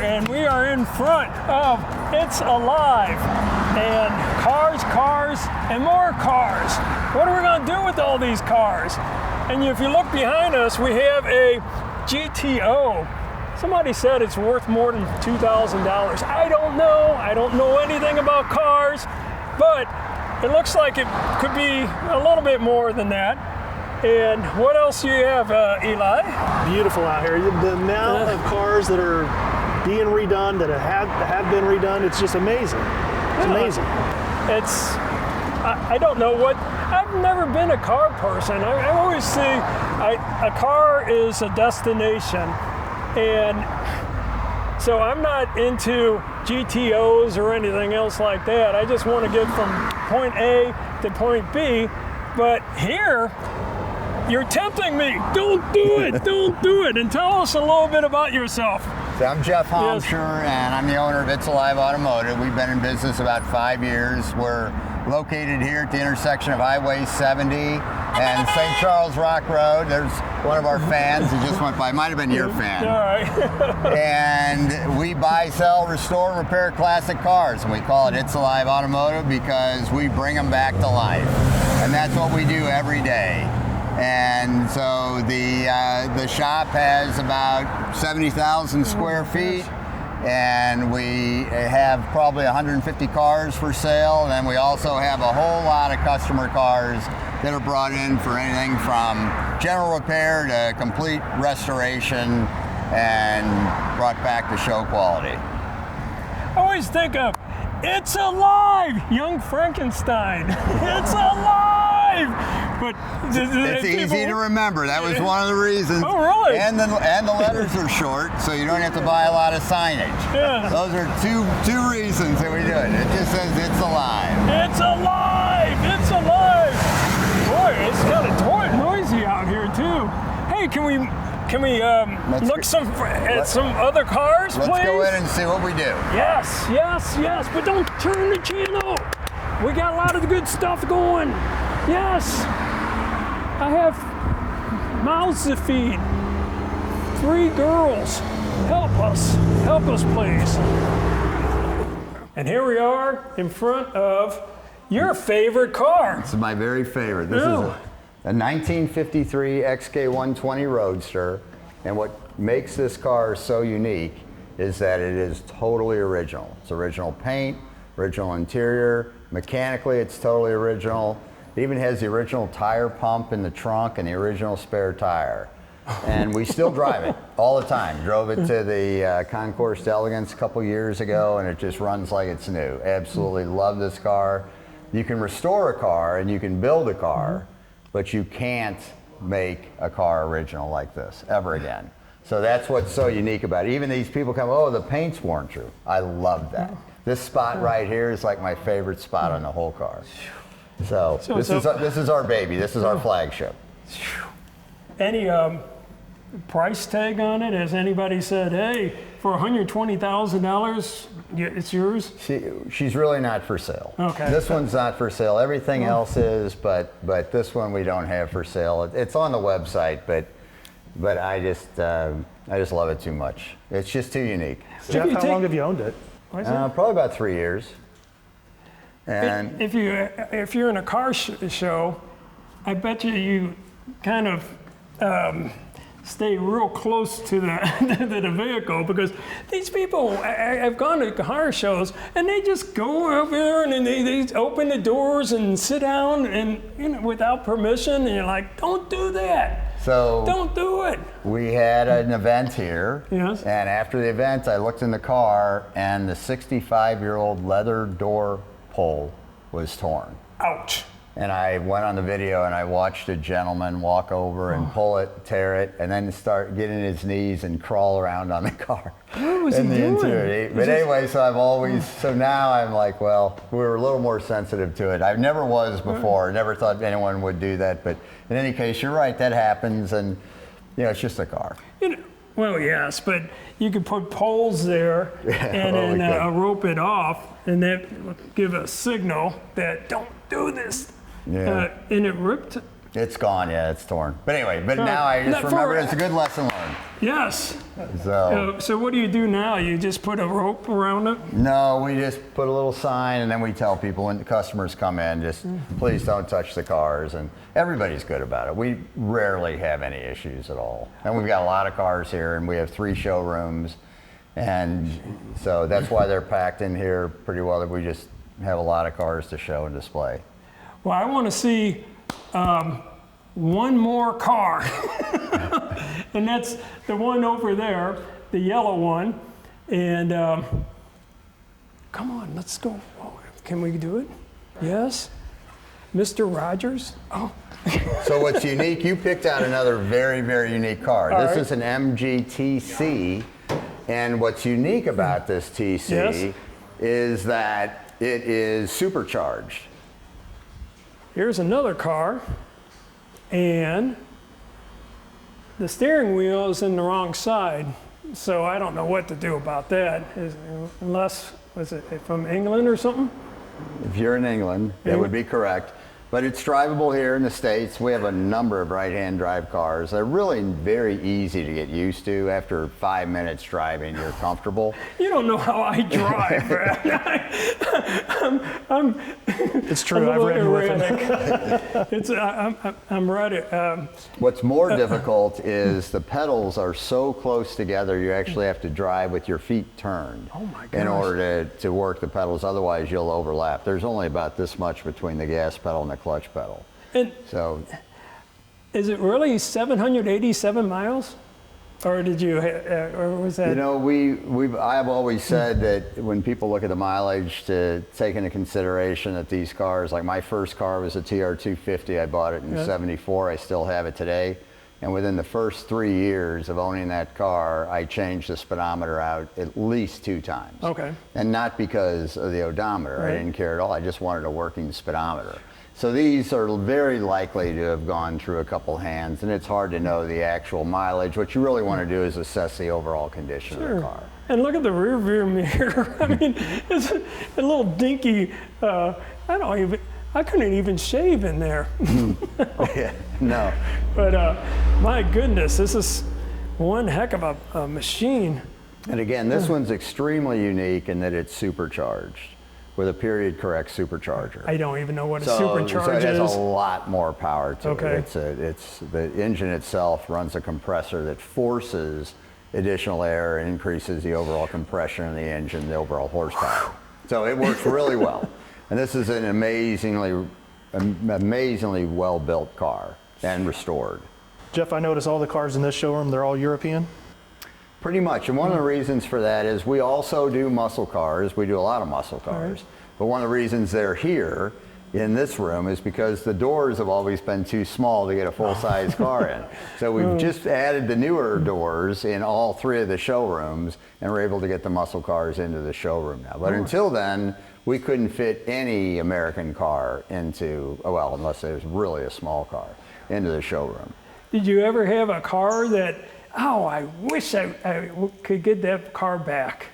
and we are in front of It's Alive. And cars, and more cars. What are we going to do with all these cars? And if you look behind us, we have a GTO. Somebody said it's worth more than $2,000. I don't know. I don't know anything about cars, but it looks like it could be a little bit more than that. And what else do you have, Eli? Beautiful out here. The amount of cars that are being redone, that have been redone, it's just amazing. It's amazing. I don't know what, I've never been a car person. I always see a car is a destination. And so I'm not into GTOs or anything else like that. I just want to get from point A to point B. But here, you're tempting me. Don't do it. Don't do it. And tell us a little bit about yourself. So I'm Jeff Homscher, and I'm the owner of It's Alive Automotive. We've been in business about 5 years. We're located here at the intersection of Highway 70 and St. Charles Rock Road. There's one of our fans who just went by. Might have been your fan. All right. And we buy, sell, restore, and repair classic cars. And we call it It's Alive Automotive because we bring them back to life. And that's what we do every day. And so the shop has about 70,000 square feet, and we have probably 150 cars for sale. And then we also have a whole lot of customer cars that are brought in for anything from general repair to complete restoration and brought back to show quality. I always think of, it's alive, young Frankenstein. It's alive. But it's easy to remember. That was one of the reasons. Oh, really? And the letters are short, so you don't have to buy a lot of signage. Yeah. Those are two reasons that we do it. It just says it's alive. It's alive. It's alive. Boy, it's kind of noisy out here too. Hey, can we look at some other cars, please? Let's go in and see what we do. Yes. But don't turn the channel. We got a lot of good stuff going. Yes. I have mouths to feed. 3 girls. Help us, please. And here we are in front of your favorite car. This is my very favorite. This is a 1953 XK120 Roadster. And what makes this car so unique is that it is totally original. It's original paint, original interior. Mechanically, it's totally original. It even has the original tire pump in the trunk and the original spare tire. And we still drive it all the time. Drove it to the Concours d'Elegance a couple years ago, and it just runs like it's new. Absolutely love this car. You can restore a car and you can build a car, but you can't make a car original like this ever again. So that's what's so unique about it. Even these people come, oh, the paint's worn through. I love that. This spot right here is like my favorite spot on the whole car. So this is our baby. This is our flagship. Any price tag on it? Has anybody said, hey, for $120,000, it's yours? She's really not for sale. Okay. This one's not for sale. Everything else is, but this one we don't have for sale. It's on the website, but I just love it too much. It's just too unique. Jeff, how long have you owned it? Probably about 3 years. And if you're in a car show, I bet you kind of stay real close to the vehicle, because these people, I've gone to car shows and they just go over there and they open the doors and sit down and without permission, and you're like, don't do that. So don't do it. We had an event here. Yes. And after the event, I looked in the car and the 65-year-old leather door pull was torn. Ouch. And I went on the video and I watched a gentleman walk over and pull it, tear it, and then start getting his knees and crawl around on the car. What was he doing? But anyway, so now I'm like, well, we're a little more sensitive to it. I never was before. Never thought anyone would do that. But in any case, you're right, that happens, and it's just a car. Well, yes, but you could put poles there and then rope it off, and that would give a signal that don't do this. Yeah. And it ripped. It's gone, yeah, it's torn. But anyway, now I just remember it's a good lesson learned. Yes. So, So what do you do now? You just put a rope around it? no, we just put a little sign, and then we tell people when the customers come in, just please don't touch the cars, and everybody's good about it. We rarely have any issues at all. And we've got a lot of cars here, and we have 3 showrooms, and so that's why they're packed in here pretty well, that we just have a lot of cars to show and display. Well, I want to see one more car. And that's the one over there, the yellow one. And come on, let's go. Oh, can we do it? Yes. Mr. Rogers. Oh. So what's unique, you picked out another very, very unique car. All This right. is an MG-TC, and what's unique about this TC Yes. is that it is supercharged. Here's another car. And the steering wheel is in the wrong side. So I don't know what to do about that. Unless, was it from England or something? If you're in England, that would be correct. But it's drivable here in the States. We have a number of right-hand drive cars. They're really very easy to get used to. After 5 minutes driving, you're comfortable. You don't know how I drive, Brad. It's I'm true. a I've little ridden with him. erratic. I'm ready. What's more difficult is the pedals are so close together, you actually have to drive with your feet turned Oh my in gosh. order to work the pedals. Otherwise, you'll overlap. There's only about this much between the gas pedal and the clutch pedal. And So is it really 787 miles? Or did you, or was that? you know, I've always said that when people look at the mileage, to take into consideration that these cars, like my first car was a TR250. I bought it in '74. I still have it today. And within the first 3 years of owning that car, I changed the speedometer out at least 2 times. Okay. And not because of the odometer. Right. I didn't care at all. I just wanted a working speedometer. So these are very likely to have gone through a couple hands, and it's hard to know the actual mileage. What you really want to do is assess the overall condition of the car. And look at the rear view mirror. I mean, it's a little dinky, I couldn't even shave in there. Yeah, no. But my goodness, this is one heck of a machine. And again, this one's extremely unique in that it's supercharged with a period correct supercharger. I don't even know what a So it supercharger has is. a lot more power to Okay. it. It's the engine itself runs a compressor that forces additional air and increases the overall compression of the engine, the overall horsepower. So it works really well. And this is an amazingly well-built car and restored. Jeff, I notice all the cars in this showroom, they're all European. Pretty much, and one of the reasons for that is we also do muscle cars. We do a lot of muscle cars. But one of the reasons they're here in this room is because the doors have always been too small to get a full-size car in. So we've just added the newer doors in all 3 of the showrooms, and we're able to get the muscle cars into the showroom now. But until then, we couldn't fit any American car into, well, unless it was really a small car, into the showroom. Did you ever have a car that, I wish I could get that car back?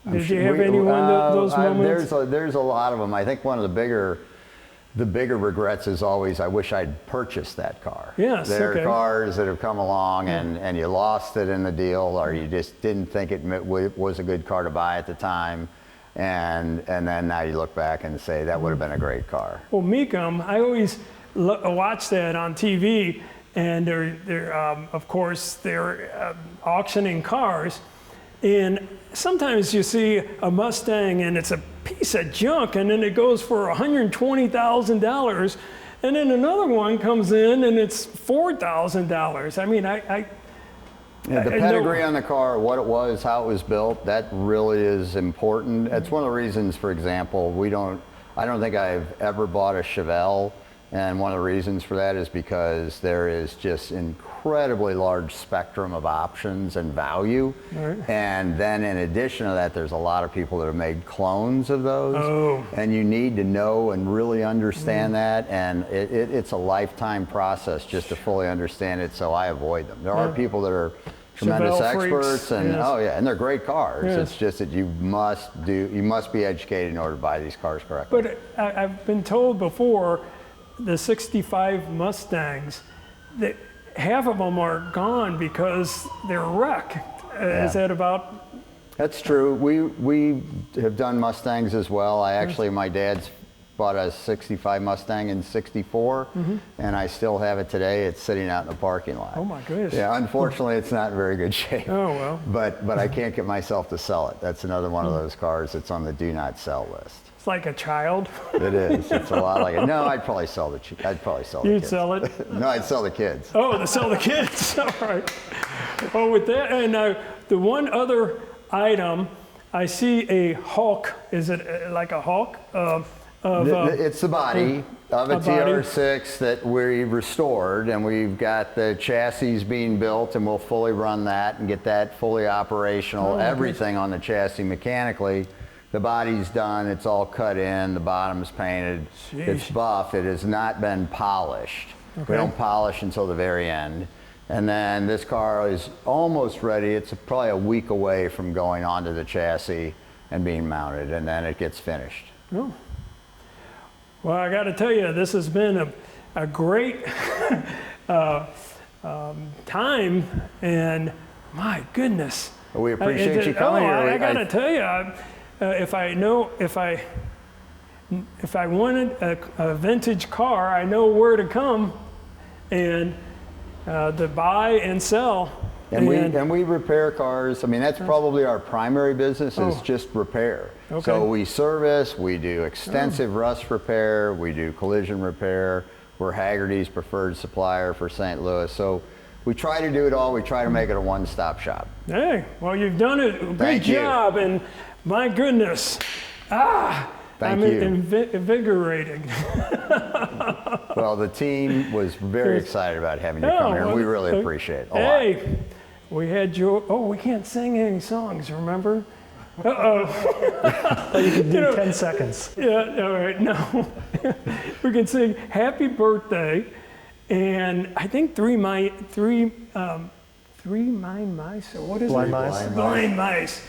Did you have any one of those moments? There's a lot of them. I think one of the bigger regrets is always, I wish I'd purchased that car. Yes, There okay. are cars that have come along and you lost it in the deal, or you just didn't think it was a good car to buy at the time. And then now you look back and say, that would have been a great car. Well, Mecum, I always watch that on TV, and of course, they're auctioning cars. And sometimes you see a Mustang and it's a piece of junk, and then it goes for $120,000. And then another one comes in and it's $4,000. I mean, Yeah, the pedigree on the car, what it was, how it was built, that really is important. It's one of the reasons, for example, I don't think I've ever bought a Chevelle, and one of the reasons for that is because there is just incredibly large spectrum of options and value. Right. And then in addition to that, there's a lot of people that have made clones of those. Oh. And you need to know and really understand that, and it's a lifetime process just to fully understand it, so I avoid them. There are people that are tremendous Chevelle freaks, experts, and yes. and they're great cars. Yes. It's just that you must be educated in order to buy these cars correctly. But I've been told before, the '65 Mustangs, that half of them are gone because they're wrecked. Is that about? That's true. We have done Mustangs as well. My dad's bought a 65 Mustang in 64, and I still have it today. It's sitting out in the parking lot. Oh my goodness. Yeah, unfortunately it's not in very good shape. Oh well. But I can't get myself to sell it. That's another one of those cars that's on the do not sell list. It's like a child. It is. It's a lot like it. No, I'd probably sell the kids. You'd sell it? No, I'd sell the kids. Oh, to sell the kids. All right. Well, with that, and the one other item, I see a Hulk. Is it like a Hulk? It's the body of a TR6 that we restored, and we've got the chassis being built, and we'll fully run that and get that fully operational. Everything on the chassis mechanically. The body's done, it's all cut in, the bottom's painted, it's buff, it has not been polished. We don't polish until the very end. And then this car is almost ready. It's probably a week away from going onto the chassis and being mounted, and then it gets finished. Oh. Well, I got to tell you, this has been a great time, and my goodness. We appreciate you coming here. I got to tell you, if I wanted a vintage car, I know where to come and to buy and sell. And we repair cars. I mean, that's probably our primary business is just repair. Okay. So we service, we do extensive rust repair, we do collision repair. We're Haggerty's preferred supplier for St. Louis. So we try to do it all. We try to make it a one-stop shop. Hey, well, you've done a great job, and my goodness, I'm invigorated. Well, the team was very excited about having you come here. We really appreciate it a lot. Hey, we had Joe. Oh, we can't sing any songs, remember? You can do 10 seconds. Yeah, all right, no. We can sing Happy Birthday, and I think Three Mine Mice, or what is Blind it? Mice. Blind Mice.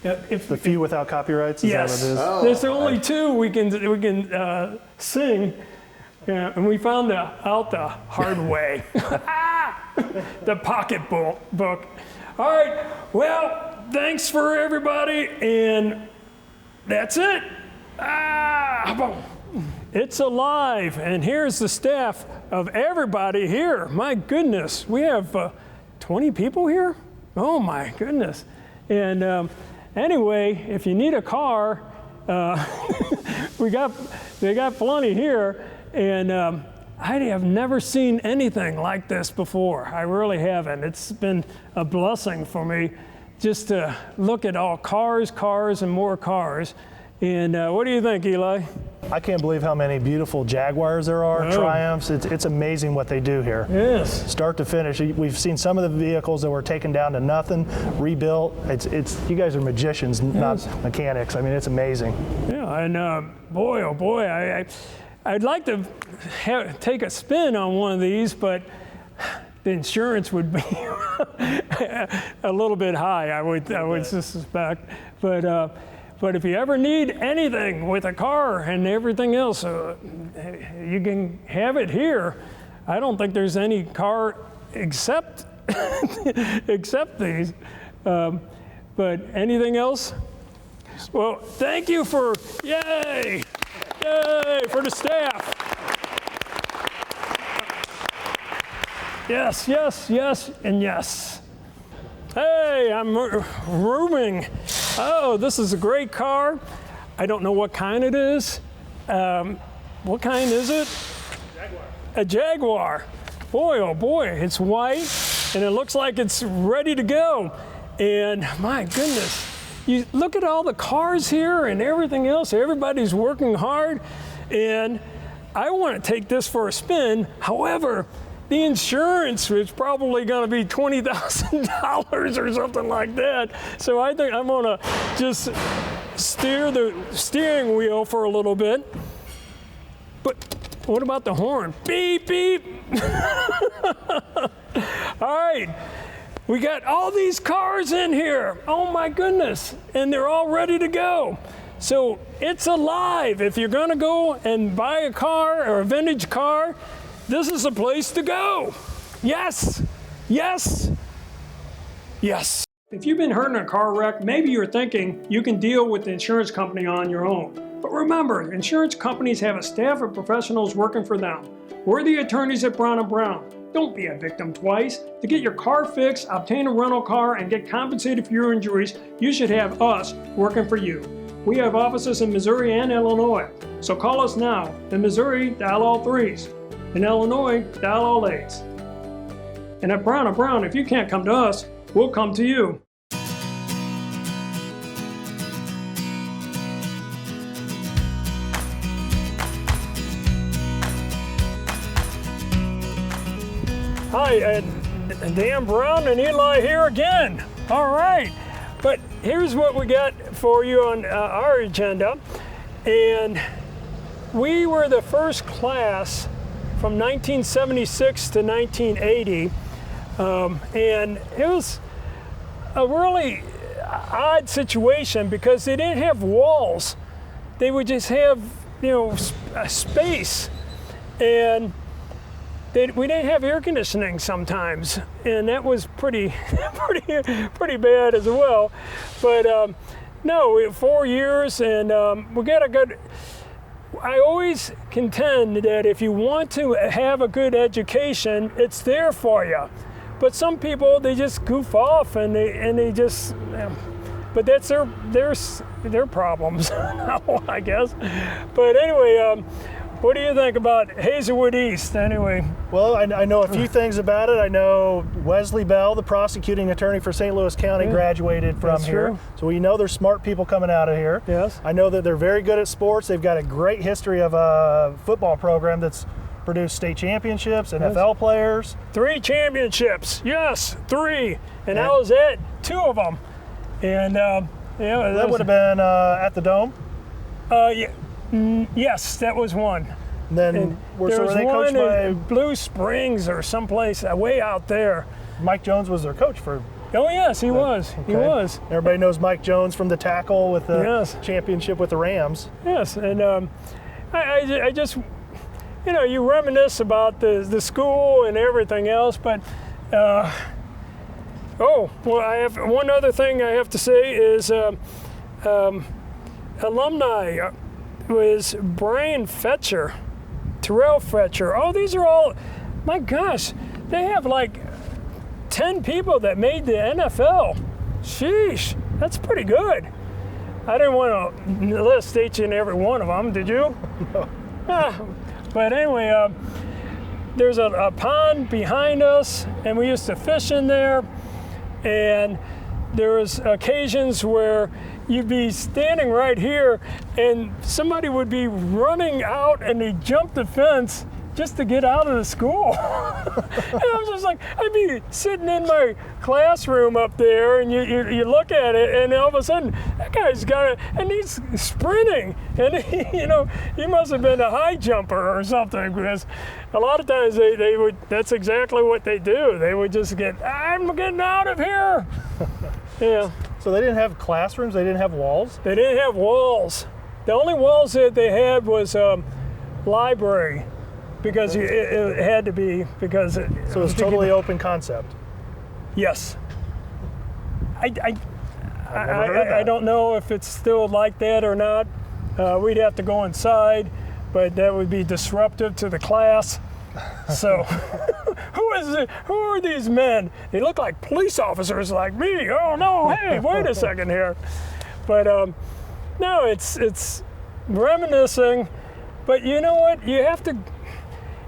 If The few without copyrights, is yes, that what it is? Oh. there's only two we can sing, and we found out the hard way. The pocketbook. All right, well, thanks for everybody, and that's it. It's alive, and here's the staff of everybody here. My goodness, we have 20 people here? Oh my goodness. And anyway, if you need a car, they got plenty here, and I have never seen anything like this before. I really haven't. It's been a blessing for me just to look at all cars, and more cars. And what do you think, Eli? I can't believe how many beautiful Jaguars there are, Triumphs. It's amazing what they do here. Yes. Start to finish. We've seen some of the vehicles that were taken down to nothing, rebuilt. It's you guys are magicians, not mechanics. I mean, it's amazing. Yeah, and boy, oh boy, I'd like to take a spin on one of these, but the insurance would be a little bit high, I would suspect. But if you ever need anything with a car and everything else, you can have it here. I don't think there's any car except these. But anything else? Well, thank you for, yay for the staff. Yes, and yes. Hey, I'm rooming. Oh, this is a great car. I don't know what kind it is. What kind is it? Jaguar. A Jaguar. Boy, oh boy, it's white, and it looks like it's ready to go. And my goodness, you look at all the cars here and everything else. Everybody's working hard, and I want to take this for a spin. However, the insurance is probably going to be $20,000 or something like that. So I think I'm going to just steer the steering wheel for a little bit. But what about the horn? Beep, beep. All right, we got all these cars in here. Oh my goodness, and they're all ready to go. So it's alive. If you're going to go and buy a car or a vintage car, this is the place to go. Yes! Yes! Yes! If you've been hurt in a car wreck, maybe you're thinking you can deal with the insurance company on your own. But remember, insurance companies have a staff of professionals working for them. We're the attorneys at Brown & Brown. Don't be a victim twice. To get your car fixed, obtain a rental car, and get compensated for your injuries, you should have us working for you. We have offices in Missouri and Illinois. So call us now. In Missouri, dial all 3s. In Illinois, dial all 8s. And at Brown & Brown, if you can't come to us, we'll come to you. Hi, Dan Brown and Eli here again. All right, but here's what we got for you on our agenda. And we were the first class from 1976 to 1980. And it was a really odd situation because they didn't have walls. They would just have, a space. And we didn't have air conditioning sometimes, and that was pretty bad as well. But no, 4 years, and we got a good. I always contend that if you want to have a good education, it's there for you. But some people, they just goof off, and they just. But that's their problems, I guess. But anyway. What do you think about Hazelwood East, anyway? Well, I know a few things about it. I know Wesley Bell, the prosecuting attorney for St. Louis County, graduated from here. True. So we know there's smart people coming out of here. Yes. I know that they're very good at sports. They've got a great history of a football program that's produced state championships, NFL players. 3 championships, yes, 3. And I was at 2 of them. And that would have been at the Dome? Yeah. Yes, that was one. And then there was they one coached by in Blue Springs or someplace way out there. Mike Jones was their coach for. Oh yes, he was. Okay. He was. Everybody knows Mike Jones from the tackle with the championship with the Rams. Yes, and I just, you reminisce about the school and everything else, but. I have one other thing I have to say is alumni. Was Brian Fetcher, Terrell Fetcher. Oh, these are all, my gosh, they have like 10 people that made the NFL. Sheesh, that's pretty good. I didn't want to list each and every one of them, did you? No. But anyway, there's a pond behind us, and we used to fish in there, and there was occasions where you'd be standing right here and somebody would be running out and they jump the fence just to get out of the school. And I was just like, I'd be sitting in my classroom up there and you look at it and all of a sudden that guy's got it and he's sprinting and he must have been a high jumper or something because a lot of times they would, that's exactly what they do. They would just I'm getting out of here. Yeah. So they didn't have classrooms, they didn't have walls? They didn't have walls. The only walls that they had was library, because it had to be, because it was totally open concept. Yes. I don't know if it's still like that or not. We'd have to go inside, but that would be disruptive to the class. So, who are these men? They look like police officers like me. Oh no, hey, wait a second here. But no, it's reminiscing. But you know what? You have to,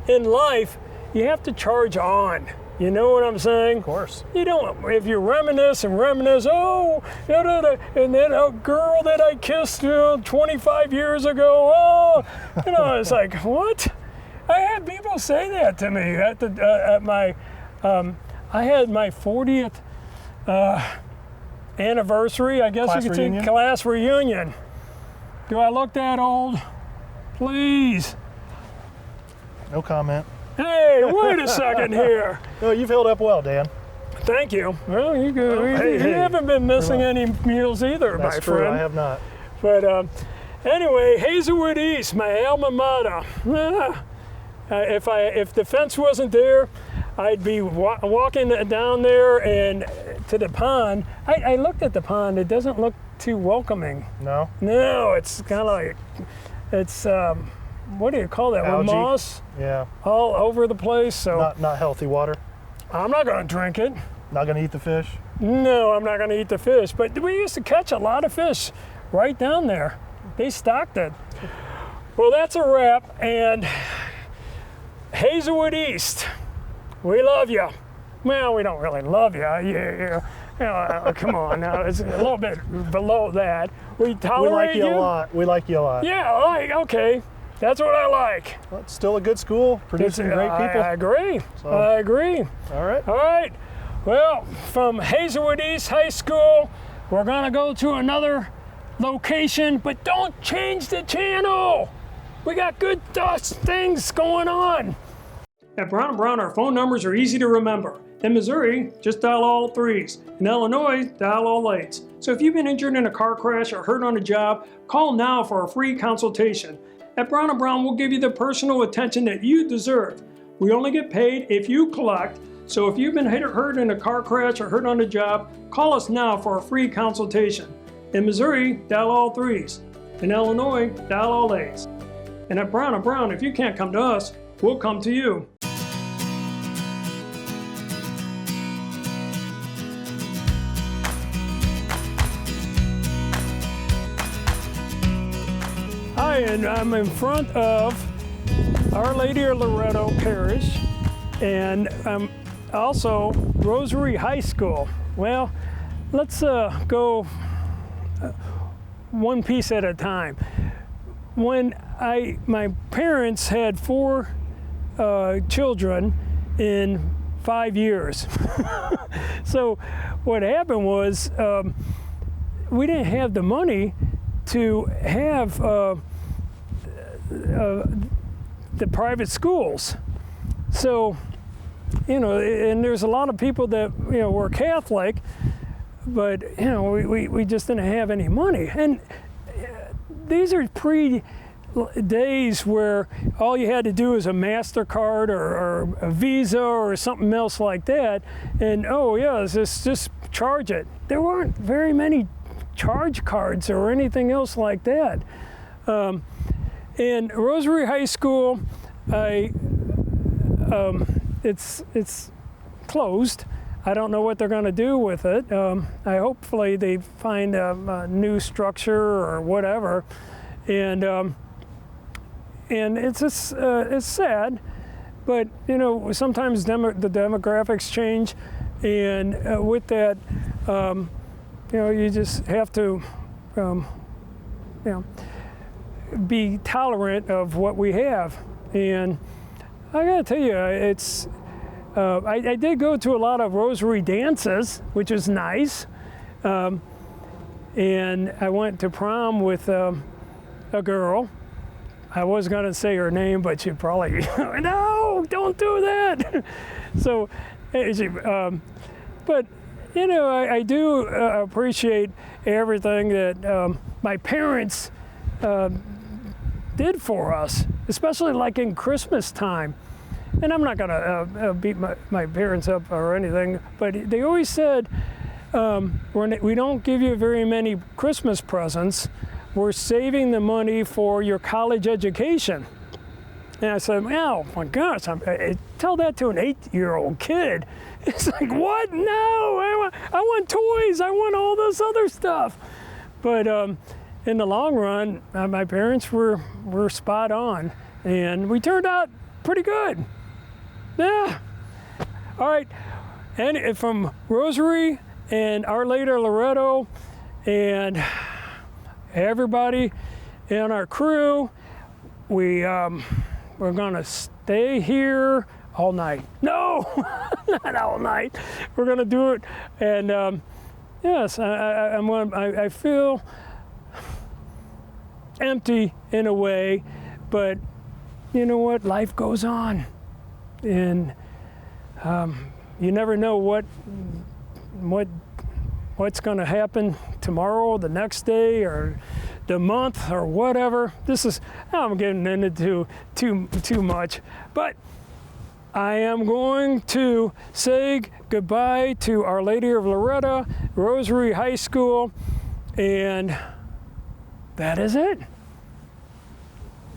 in life, you have to charge on. You know what I'm saying? Of course. You don't, if you reminisce, oh, and then a girl that I kissed 25 years ago, oh, it's like, what? I had people say that to me at my, I had my 40th anniversary, I guess you could say, class reunion. Do I look that old? Please. No comment. Hey, wait a second here. No, you've held up well, Dan. Thank you. Well, you haven't been missing any meals either, my friend. That's true, I have not. But anyway, Hazelwood East, my alma mater. If the fence wasn't there, I'd be walking down there and to the pond. I looked at the pond. It doesn't look too welcoming. No? No, it's kind of like, it's, what do you call that? Algae. Moss Yeah. all over the place. So Not healthy water. I'm not going to drink it. Not going to eat the fish. No, I'm not going to eat the fish. But we used to catch a lot of fish right down there. They stocked it. Well, that's a wrap. And Hazelwood East, we love you. Well, we don't really love you. Come on now. It's a little bit below that. We tolerate you. We like you a lot. We like you a lot. Yeah, okay. That's what I like. Well, it's still a good school, producing great people. I agree. So. I agree. All right. All right. Well, from Hazelwood East High School, we're going to go to another location, but don't change the channel. We got good things going on. At Brown & Brown, our phone numbers are easy to remember. In Missouri, just dial all 3s. In Illinois, dial all 8s. So if you've been injured in a car crash or hurt on a job, call now for a free consultation. At Brown & Brown, we'll give you the personal attention that you deserve. We only get paid if you collect, so if you've been hurt in a car crash or hurt on a job, call us now for a free consultation. In Missouri, dial all 3s. In Illinois, dial all 8s. And at Brown & Brown, if you can't come to us, we'll come to you. Hi, and I'm in front of Our Lady of Loretto Parish, and I'm also Rosary High School. Well, let's go one piece at a time. When my parents had 4 children in 5 years. So what happened was we didn't have the money to have the private schools. So, and there's a lot of people that, were Catholic, but, we just didn't have any money. And these are days where all you had to do is a MasterCard or a Visa or something else like that, and just charge it. There weren't very many charge cards or anything else like that. In Rosary High School, it's closed. I don't know what they're going to do with it. Hopefully they find a new structure or whatever, and it's sad, but sometimes the demographics change, and with that, you just have to be tolerant of what we have. And I gotta tell you, it's I did go to a lot of Rosary dances, which is nice, and I went to prom with a girl. I was gonna say her name, but she probably no, don't do that. So, but I do appreciate everything that my parents did for us, especially like in Christmas time. And I'm not gonna beat my parents up or anything, but they always said, we don't give you very many Christmas presents, we're saving the money for your college education. And I said, oh my gosh, I tell that to an 8-year-old kid. It's like, what? No, I want toys, I want all this other stuff. But in the long run, my parents were spot on, and we turned out pretty good. Yeah. All right, and from Rosary and Our Lady of Loretto and everybody in our crew, we're gonna stay here all night. No, not all night. We're gonna do it, and yes, I feel empty in a way, but you know what? Life goes on, and you never know what's going to happen tomorrow, the next day, or the month, or whatever. I'm getting into too much, but I am going to say goodbye to Our Lady of Loretta, Rosary High School, and that is it.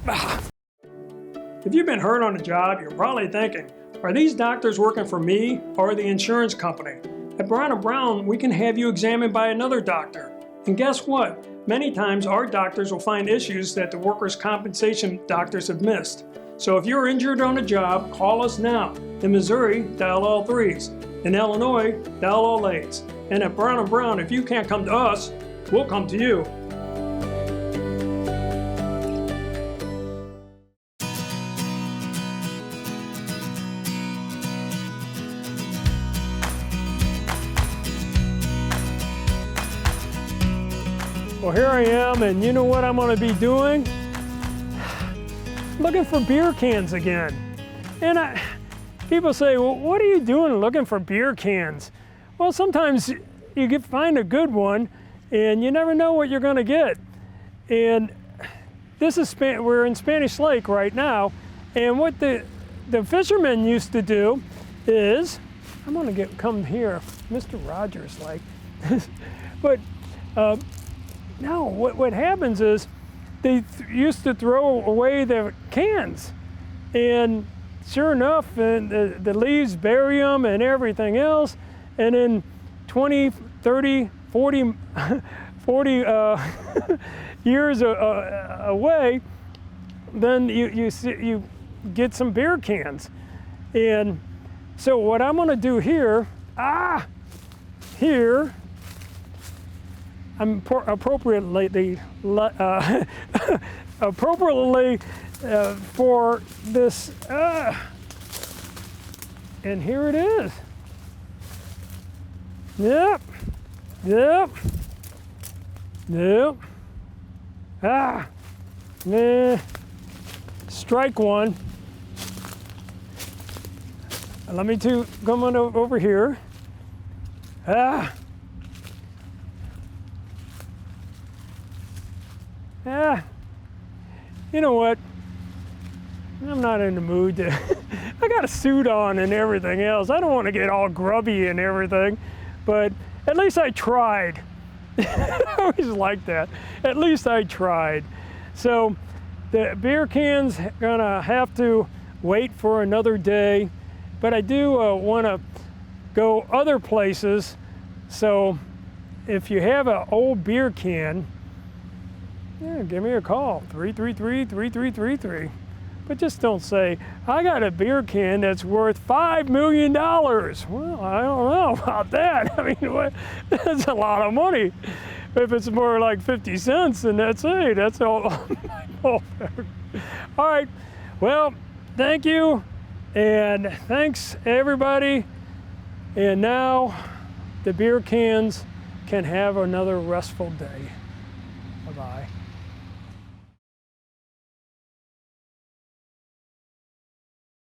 If you've been hurt on a job, you're probably thinking, are these doctors working for me or the insurance company? At Brown & Brown, we can have you examined by another doctor. And guess what? Many times our doctors will find issues that the workers' compensation doctors have missed. So if you're injured on a job, call us now. In Missouri, dial all 3s. In Illinois, dial all 8s. And at Brown & Brown, if you can't come to us, we'll come to you. Well, here I am, and you know what I'm going to be doing? Looking for beer cans again. And people say, well, what are you doing looking for beer cans? Well, sometimes you find a good one, and you never know what you're going to get. And this is we're in Spanish Lake right now, and what the fishermen used to do is, I'm going to come here, Mr. Rogers like, but. No, what happens is they used to throw away their cans, and sure enough, the leaves bury them and everything else, and then 20, 30, 40, 40 years away, then you get some beer cans. And so what I'm going to do here, I'm appropriately for this, and here it is. Yep. Strike one. Let me come on over here. You know what? I'm not in the mood to, I got a suit on and everything else. I don't want to get all grubby and everything, but at least I tried. I always like that. At least I tried. So the beer can's gonna have to wait for another day, but I do want to go other places. So if you have an old beer can, yeah, give me a call, 333-3333. But just don't say, I got a beer can that's worth $5 million. Well, I don't know about that. I mean, that's a lot of money. If it's more like 50 cents, then that's all. All right, well, thank you, and thanks everybody. And now the beer cans can have another restful day. Bye-bye.